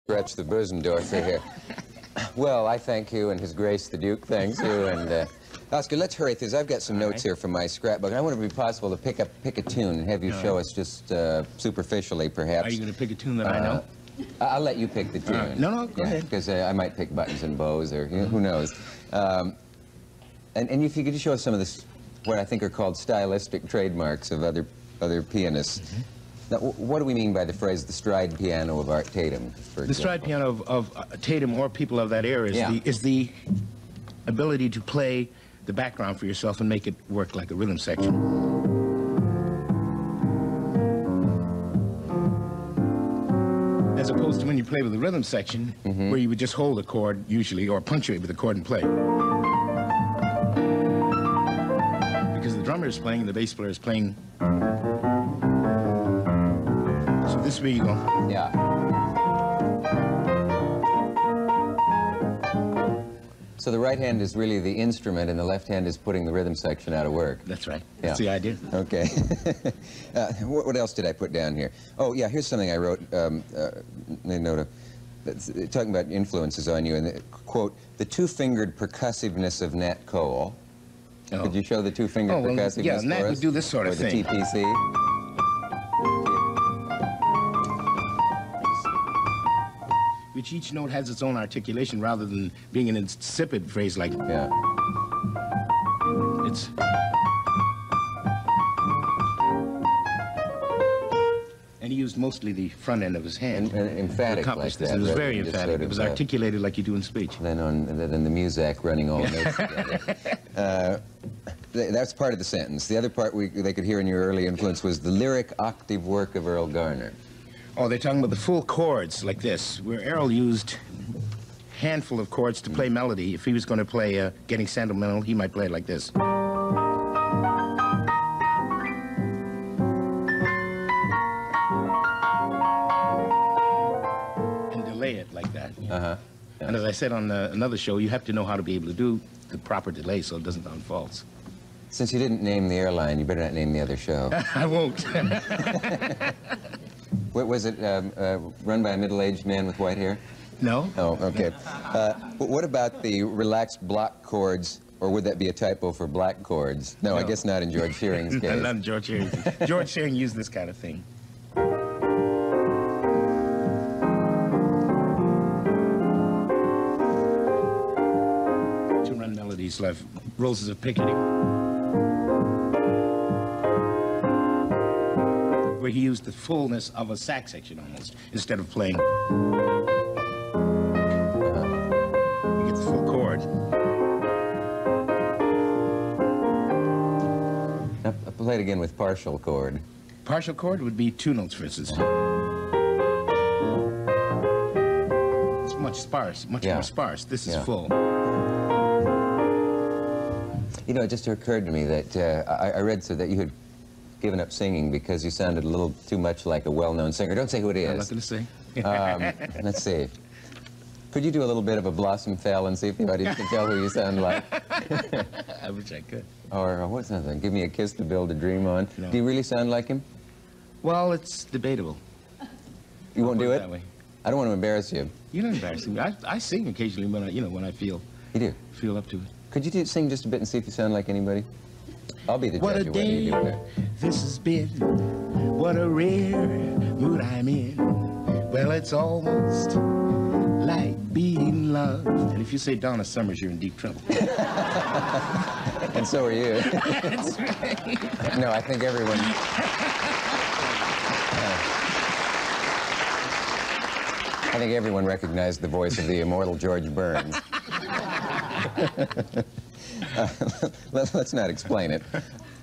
Stretch the bosom, Dorothy, here. Well, I thank you, and His Grace the Duke thanks you, and Oscar, let's hurry through this. I've got some notes here from my scrapbook, and I wonder if it would be possible to pick a tune and have you show us just superficially, perhaps. Are you going to pick a tune that I know? I'll let you pick the tune. No, go ahead. Because I might pick buttons and bows, or who knows. And if you could just show us some of this, what I think are called stylistic trademarks of other pianists. Mm-hmm. Now, what do we mean by the phrase, the stride piano of Art Tatum, for example? The stride piano of Tatum or people of that era is the ability to play the background for yourself and make it work like a rhythm section. As opposed to when you play with a rhythm section, where you would just hold a chord, usually, or punctuate with a chord and play. Because the drummer is playing and the bass player is playing. So this way you go. Yeah. So the right hand is really the instrument, and the left hand is putting the rhythm section out of work. That's right. That's the idea. Okay. What else did I put down here? Oh, yeah, here's something I wrote, made a note of. Talking about influences on you, and quote, the two-fingered percussiveness of Nat Cole. Oh. Could you show the two-fingered percussiveness yeah, for Nat us? would do this sort of thing. Or the TPC. Which each note has its own articulation rather than being an insipid phrase like... Yeah. It's... And he used mostly the front end of his hand. And emphatic to accomplish like this. that. It was very emphatic. Sort of, it was articulated like you do in speech. Then the Muzak running all notes together. That's part of the sentence. The other part they could hear in your early influence was the lyric octave work of Earl Garner. Oh, they're talking about the full chords like this, where Errol used a handful of chords to play melody. If he was going to play Getting Sentimental, he might play it like this. And delay it like that. Uh-huh. Yeah. And as I said on another show, you have to know how to be able to do the proper delay so it doesn't sound false. Since you didn't name the airline, you better not name the other show. I won't. Was it run by a middle-aged man with white hair? No. Oh, okay. What about the relaxed block chords, or would that be a typo for black chords? No, I guess not in George Shearing's case. Not in George Shearing. George Shearing used this kind of thing. To run melodies like Roses of Picardy, where he used the fullness of a sax section almost, instead of playing. You get the full chord. Now, play it again with partial chord. Partial chord would be two notes, for instance. It's much sparse, much more sparse. This is full. You know, it just occurred to me that I read so that you had given up singing because you sounded a little too much like a well-known singer. Don't say who it is. I'm not going to say. Let's see. Could you do a little bit of a Blossom Fell and see if the audience can tell who you sound like? I wish I could. Or what's another? Give Me a Kiss to Build a Dream On. No. Do you really sound like him? Well, it's debatable. You won't do it? That way. I don't want to embarrass you. You're not embarrassing me. I sing occasionally when I feel. You do? Feel up to it. Could you sing just a bit and see if you sound like anybody? I'll be the What judge a of whether you do day it. this has been. What a rare mood I'm in. Well, it's almost like being in love. And if you say Donna Summers, you're in deep trouble. And so are you. That's right. No, I think everyone... I think everyone recognized the voice of the immortal George Burns. Let's not explain it.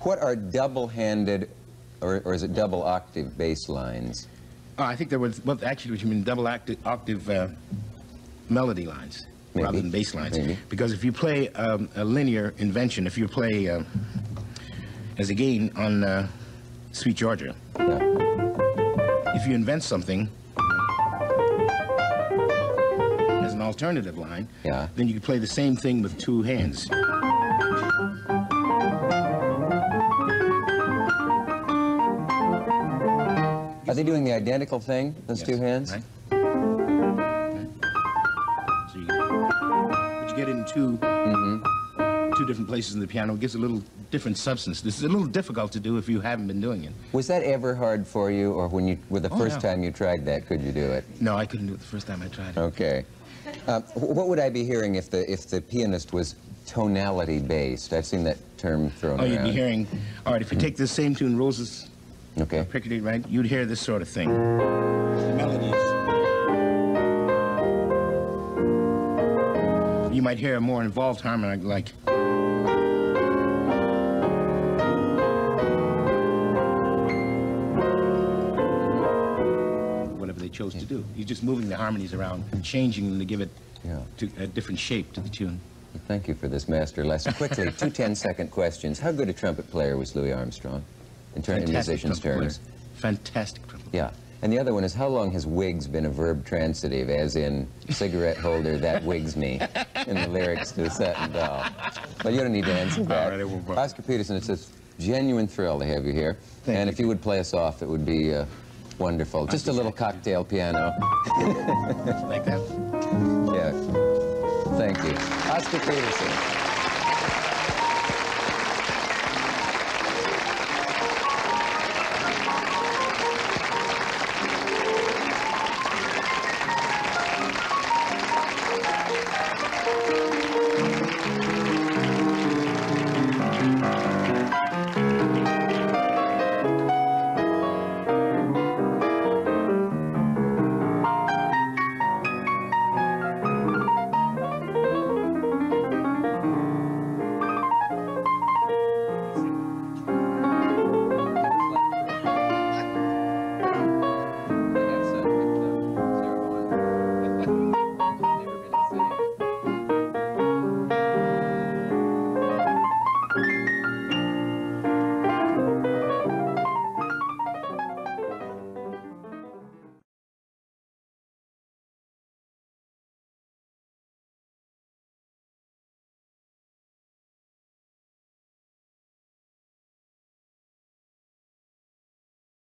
What are double-handed, or is it double-octave bass lines? Oh, I think there was, well, actually, what you mean, double octave melody lines. Maybe. Rather than bass lines. Maybe. Because if you play a linear invention, if you play as a gain on Sweet Georgia, if you invent something as an alternative line, then you can play the same thing with two hands. Are they doing the identical thing, those two hands? Right. two different places in the piano. It gives a little different substance. This is a little difficult to do if you haven't been doing it. Was that ever hard for you, or when you were the first time you tried that, could you do it? No, I couldn't do it the first time I tried it. Okay. What would I be hearing if the pianist was tonality based? I've seen that term thrown around. Oh, you'd be hearing, all right, if you take this same tune, Roses, Okay. Picardy, right, you'd hear this sort of thing. The melodies. You might hear a more involved harmony like... whatever they chose to do. You're just moving the harmonies around, changing them to give it a different shape to the tune. Well, thank you for this master lesson. Quickly, two 10-second questions. How good a trumpet player was Louis Armstrong in musicians' terms? Fantastic trumpet player. Yeah. And the other one is, how long has wigs been a verb transitive, as in cigarette holder, that wigs me, in the lyrics to Satin Doll? Well, you don't need to answer that. Oscar Peterson, it's a genuine thrill to have you here. Thank you. If you would play us off, it would be wonderful. Just a little cocktail piano. Like that? Yeah. Thank you. Oscar Peterson.